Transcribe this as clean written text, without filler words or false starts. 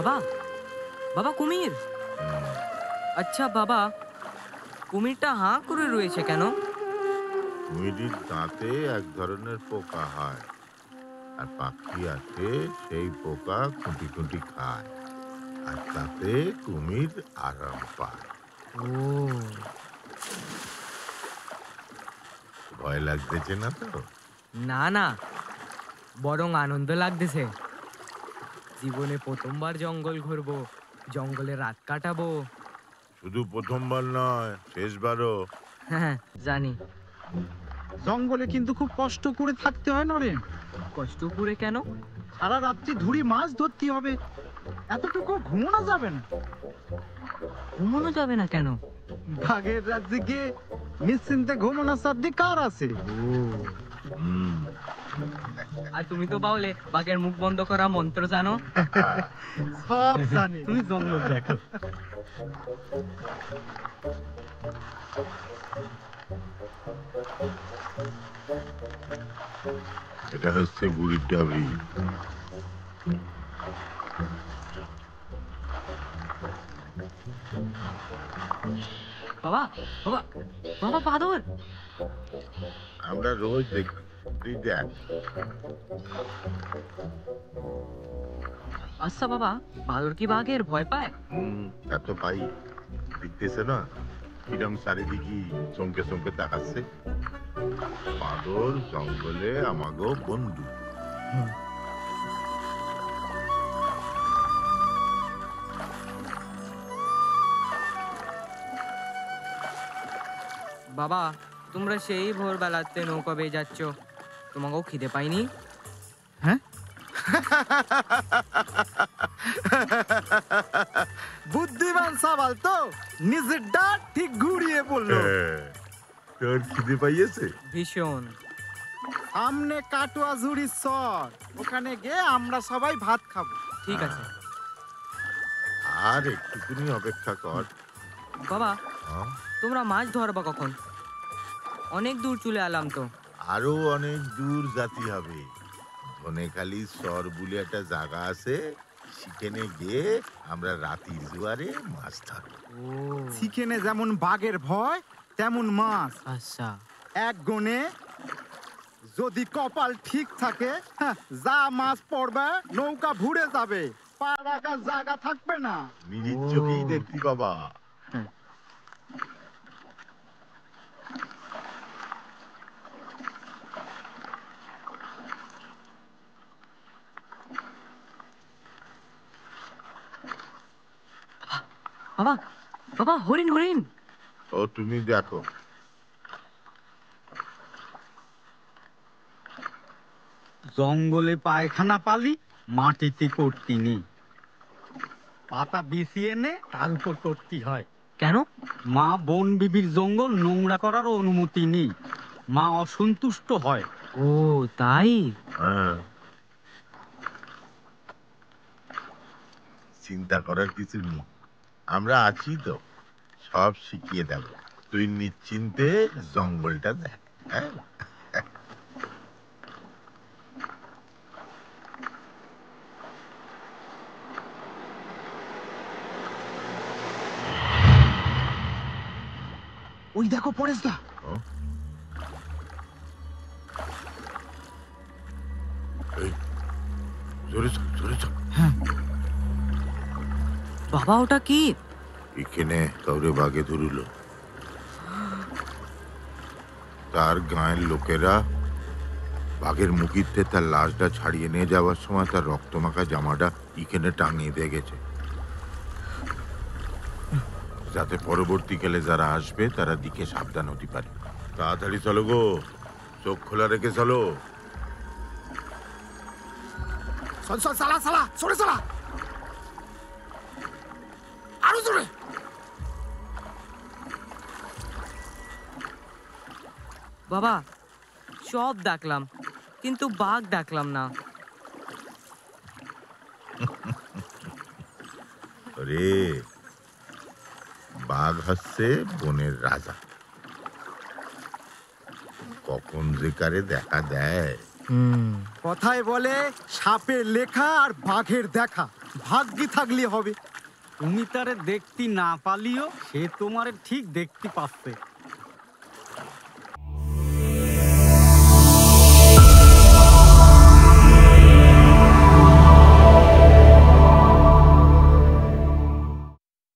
বাবা, বাবা কুমির। আচ্ছা বাবা, কুমিরটা হাঁ করে রয়েছে কেন? কুমিরের দাঁতে এক ধরনের পোকা হয়, আর পাখি আছে সেই পোকা খুঁটি খুঁটি খায়, আর তাতে কুমির আরাম পায়। ও ভয় লাগতেছে না তো? না না, বরং আনন্দ লাগতেছে। জীবনে প্রথমবার জঙ্গল ঘুরবো, জঙ্গলে রাত কাটাবো। শুধু প্রথমবার নয়, শেষবারও। হ্যাঁ জানি। জঙ্গলে কিন্তু খুব কষ্ট করে থাকতে হয় নরেন। কষ্ট করে কেন? সারা রাত্রি ধুরি মাছ ধরতে হবে, এতটুকু ঘুমানো যাবে না। ঘুমানো যাবে না কেন? বাঘের রাজ্যে গিয়ে নিশ্চিন্তে ঘুমানোর সাধ্য কার আছে? হুম। আর তুমি তো বাউলে বাঘের মুখ বন্ধ করা মন্ত্র জানো। সব জানি, তুমি জঙ্গল দেখো। এটা হচ্ছে বুড়ির ডাবরি। বাবা বাবা বাবা, বাদর। আমরা রোজ দেখি, তুই দেখ। আচ্ছা বাবা, বাদর কি বাঘের ভয় পায়? তা তো পাই, দেখতেছে না কিরম চারিদিকে চমকে চমকে তাকাচ্ছে। বাদর জঙ্গলে আমাগো বন্ধু। বাবা, তোমরা সেই ভোরবেলাতে নৌকা বেয়ে যাচ্ছ, তোমাকেও খিদে পাইনি? হ্যাঁ, বুদ্ধিমান সাবাল তো নিজের ডাক ঠিক ঘুরিয়ে পড়লো। তোর খিদে পাইয়েছে? ভীষণ। সামনে কাটুয়া ঝুড়ির চর, ওখানে গিয়ে আমরা সবাই ভাত খাবো। ঠিক আছে আর একটুকুনি অপেক্ষা কর। বাবা, হ্যাঁ? তোমরা মাছ ধরবা কখন? অনেক দূর চলে এলাম তো। আরো অনেক দূর জাতি হবে। ধনেখালি সর বলে একটা জায়গা আছে, সেখানে গিয়ে আমরা রাতির জোয়ারে মাছ ধরবো। সেখানে যেমন বাঘের ভয় তেমন মাছ। আচ্ছা। এক গনে যদি কপাল ঠিক থাকে, যা মাছ পড়বে নৌকা ভুড়ে যাবে, পা রাখার জায়গা থাকবে না। নিজের চোখেই দেখতি বাবা। বাবা বাবা, হরিণ হরিণ। ও তুমি দেখো। জঙ্গলে পায়খানা পালি মাটিতে করতি নি, পাতা বিছিয়ে নে তার উপর করতে হয়। কেন? মা বন বিবির জঙ্গল নোংরা করার অনুমতি নেই, মা অসন্তুষ্ট হয়। ও তাই? হ্যাঁ, চিন্তা করার কিছু নেই, আমরা আছি তো, সব শিখিয়ে দেব। তুই নিশ্চিন্তে জঙ্গলটা দেখ। হ্যাঁ, ওই দেখো পরেশদা। এই, জোরে চল, জোরে চল। বাবা ওটা কি? এখানে কাউরে বাগে ধরিল, তার গায়ের লোকেরা বাঘের মুখিতে তার লাশটা ছাড়িয়ে নিয়ে যাওয়ার সময় তার রক্তমাখা জামাটা এখানে টাঙিয়ে দিয়ে গেছে, যাতে পরবর্তীকালে যারা আসবে তারা দিকে সাবধান হতে পারে। তাড়াতাড়ি চলো গো, চোখ খোলা রেখে চলো। চল চল, চালা চালা, সরে চালা, আরো জোরে। বাবা, সব দেখলাম কিন্তু বাঘ দেখলাম না। রে, বাঘ হচ্ছে বনের রাজা, কখন যে কারে দেখা দেয় কথায় বলে সাপের লেখা আর বাঘের দেখা, ভাগ্যি থাকলে হবে। তুমি তারে দেখতে না পালিও সে তোমারে ঠিক দেখতে পাচ্ছে।